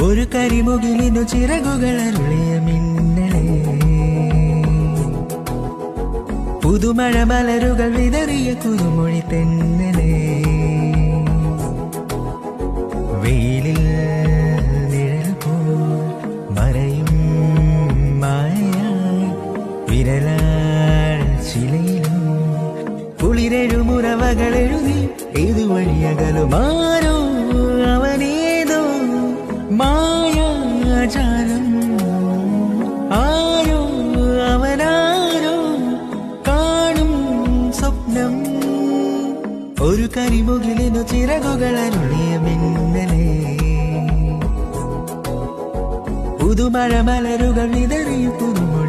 ഒരു കരിമുകിലിനു ചിറകുകളരുളിയ മിന്നലേ, പുതുമഴ മലരുകൾ വിതറിയ കുറുമൊഴി തെന്നലേ, വെയിലിൽ നിഴൽ പോൽ മറയും മായയായി വിരലാൽ ശിലയിലും കുളിരെഴുമുറവകൾ എഴുതി ഇതുവഴിയകലുമാരോ അവനേതോ മായാജാലം, ആരോ അവനാരോ കാണും സ്വപ്നം. ഒരു കരിമുകിലിനു ചിറകുകളരുളിയ മിന്നലേ, പുതുമഴ മലരുകൾ വിതറിയ പുതുമൊഴി